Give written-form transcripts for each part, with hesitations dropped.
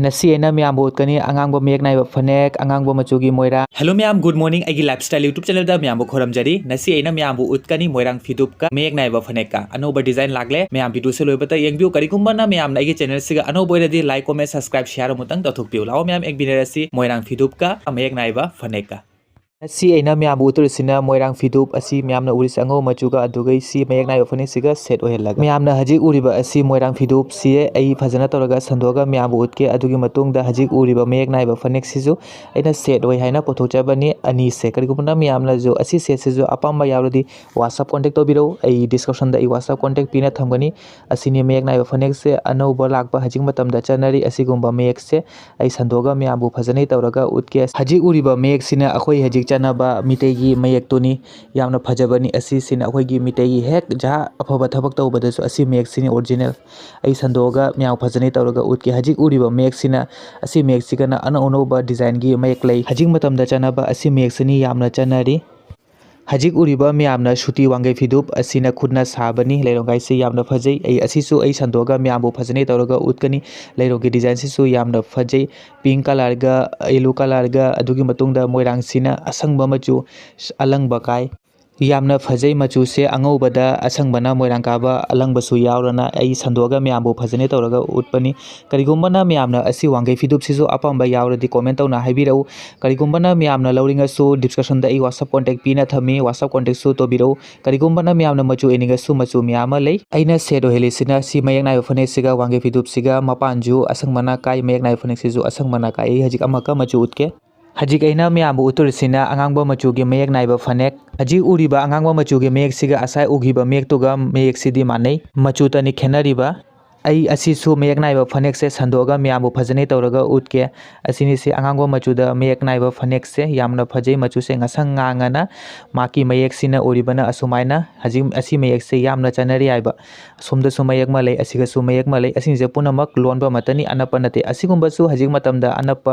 नसी ऐना म्याम बोतकनी अंगांग बो मेक नाइब फनेक अंगांग बो मचुगी मोइरा हेलो मैम गुड मॉर्निंग आई लाइफस्टाइल यूट्यूब चैनल दा मैम खोरमजरी नसी ऐना मैम उतकनी मोइरांग फिदुप का मेक नाइब फनेक का अनोबा डिजाइन लागले मैम वीडियो से लोइबता यंगबियो करिकुंबना मैम ना चैनल सिगा अनोबा ओइरदी लाइक कमेंट सब्सक्राइब शेयर मुतंग तथुकपियो लाओ मैम एक बिनरसी मोइरांग फिदुप का मेक नाइब फनेक का नसी ऐना म्याम उतरसिना मोइरांग फिदुप असी म्याम ना उरिस अंगो मचुगा अदुगै सी मेक नाइब फनेक सिगा सेट ओहेलग म्याम ना हजिक उरिबा असी मोइरांग फिदुप सी ऐ फजना तोरगा संदोगा म्याम उतके अदुगी मतुंग दा हजिक उरिबा मेक नाइब फनेक सिजु ऐना सेट ओइ हाइना पोथोचबनी अनि से करिगुमना म्याम ना जो असी सेट सिजु अपाम्बा यावरदी WhatsApp कांटेक्ट तोबिरो ऐ डिस्क्रिप्शन दा ऐ WhatsApp कांटेक्ट पिना थमगनी असिनि मेक नाइब फनेक से अनौबा लाकबा हजिक मतम दा चनरी असिगुम्बा मेक से ऐ संदोगा म्याम बु फजनै तोरगा उतके हजिक उरिबा मेक सिना अखोइ हजिक चनबा मिटेगी मयक तोनी यामना फजबनी असी सिना अखोइगी मिटेगी हेक जहा अफबा थबक तौबदसु असी मेक सिनी ओरिजिनल ऐ संदोगा म्याम फजनै तौरगा उतके हजिक उरिबा मेक सिना असी मेक सिगना अनौबा डिजाइन गी मयक लई हजिक मतमदा चनबा असी मेक सिनी यामना चनरी हजिक उरिबा म्यामना सुती वांगै फिदुप असिना खुदना साबनी लेरोंगाई से यामना फजै ऐ असिसु ऐ संदोगा म्यामबो फजनै तौरगा उतकनी लेरोंगे डिजाइन सिसु यामना फजै पिंक कलर गा येलो कलर गा अदुगी मतुंगदा मोइरांग सिना असंगबा मचु अलंगबा काय यामना फजै मचु से अंगौबदा असंगबना मोइरांग काबा अलंगबसु यावरना ऐ संदोगा म्यामबो फजनै तौरगा उतपनी करिगुम्बना म्यामना असी वांगै फिदुप सिसु अपाम्बा यावरदी कमेंट तौना हाइबिरौ करिगुम्बना म्यामना लौरिंगसु डिस्क्रिप्शन दा ऐ WhatsApp कांटेक्ट पिना थमी WhatsApp कांटेक्ट सु तोबिरौ करिगुम्बना म्यामना मचु एनिगसु मचु म्यामा लै ऐना सेट ओहेलिसिना सी मयक नाइब फनेक सिगा वांगै फिदुप सिगा मपानजु असंगमना काय मयक नाइब फनेक सिजु असंगमना काय हजिक अमका मचु उतके हजिक ऐना म्याम उतुरसिना अंगांगबा मचुगी मयक नाइब फनेक हजिक उरिबा अंगांगबा मचुगी मयक सिगा असाय उगिबा मयक तुगा मयक सिदी मानै मचु तनि खेनरिबा ऐ असिसु मयक नाइब फनेक से संदोगा म्याम फजनै तौरगा उतके असिनि से अंगांगबा मचुदा मयक नाइब फनेक से यामना फजै मचु से ngasang ngangana माकी मयक सिना ओरिबना असुमाइना हजिक असी मयक से यामना चनरि आइबा सोमदसु मयक मलै असिगसु मयक मलै असिंजे पुनमक लोनबा मतनी अनप नते असिगुम्बसु हजिक मतमदा अनप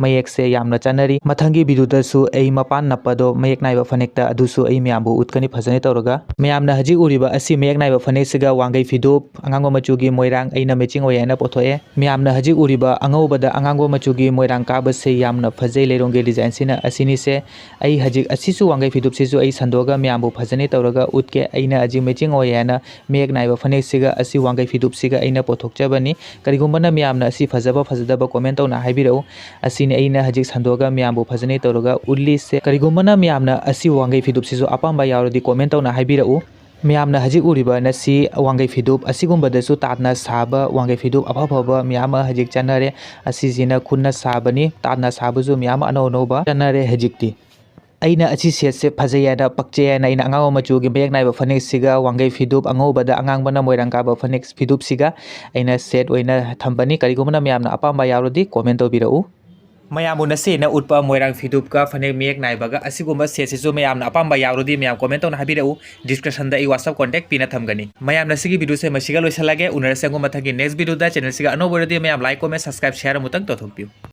मयक से यामना चनरि मथंगी बिदुदसु ऐ मपान नपदो मयक नाइब फनेकता अदुसु ऐ म्यामबु उतकनी फजनै तौरगा म्यामना हजिक उरिबा असी मयक नाइब फनेक सिगा वांगै फिदुप अंगांगबा मचुगी मोइरांग ऐना मैचिंग ओयना पोथोए म्यामना हजिक उरिबा अंगौबदा अंगांगबा मचुगी मोइरांग काबसे यामना फजै लेरोंगे डिजाइन सिना असिनि से ऐ हजिक असिसु वांगै फिदुप सिसु ऐ संदोगा म्यामबु फजनै तौरगा उतके ऐना हजिक मैचिंग ओयना मेक नाइब फनेक सिगा असी वांगै फिदुप सिगा ऐना पोथोकचबनी करिगुम्बना म्यामना असी फजबा फजदबा कमेंट तौना हाइबिरौ असिनि ऐना हजिक संदोगा म्यामबु फजनै तौरगा उल्ली से करिगुम्बना म्यामना असी वांगै फिदुप सिसु अपाम्बा यावरदी कमेंट तौना हाइबिरौ म्यामना हजिक उरिबा नसी वांगै फिदुप असिगुम्बदसु तातना साबा वांगै फिदुप अफफबा म्याम हजिक चनरे असिजिना खुन्ना साबनी तातना साबजु म्याम अनौनौबा चनरे हजिकती ऐना अची सेट से फजैयाना पक्चैयाना ऐना अंगांगबा मचुगी मयक नाइब फनेक सिगा वांगै फिदुप अंगौबदा अंगांगबना मोइरांग काबा फनेक फिदुप सिगा ऐना सेट ओइना थंबनी करिगुम्बना म्यामना अपाम्बा यावरदी कमेंट तौबिरौ मयामु नसेना उतपा मोइरांग फिदुप का फनेक मेक नाइबगा असिगुम्बा सेटसिसु मयामना अपाम्बा यावरदी मयाम कमेंट तौना हाबिरौ डिस्क्रिप्शन दा ऐ WhatsApp कांटेक्ट पिना थमगनी मयामना सिगी वीडियो से मसिगा लोइसलागे उनरसेंगो मथागी नेक्स्ट वीडियो दा चैनल सिगा अनोबरदी मयाम लाइक कमेंट सब्सक्राइब शेयर मुतंग तथुकपियो।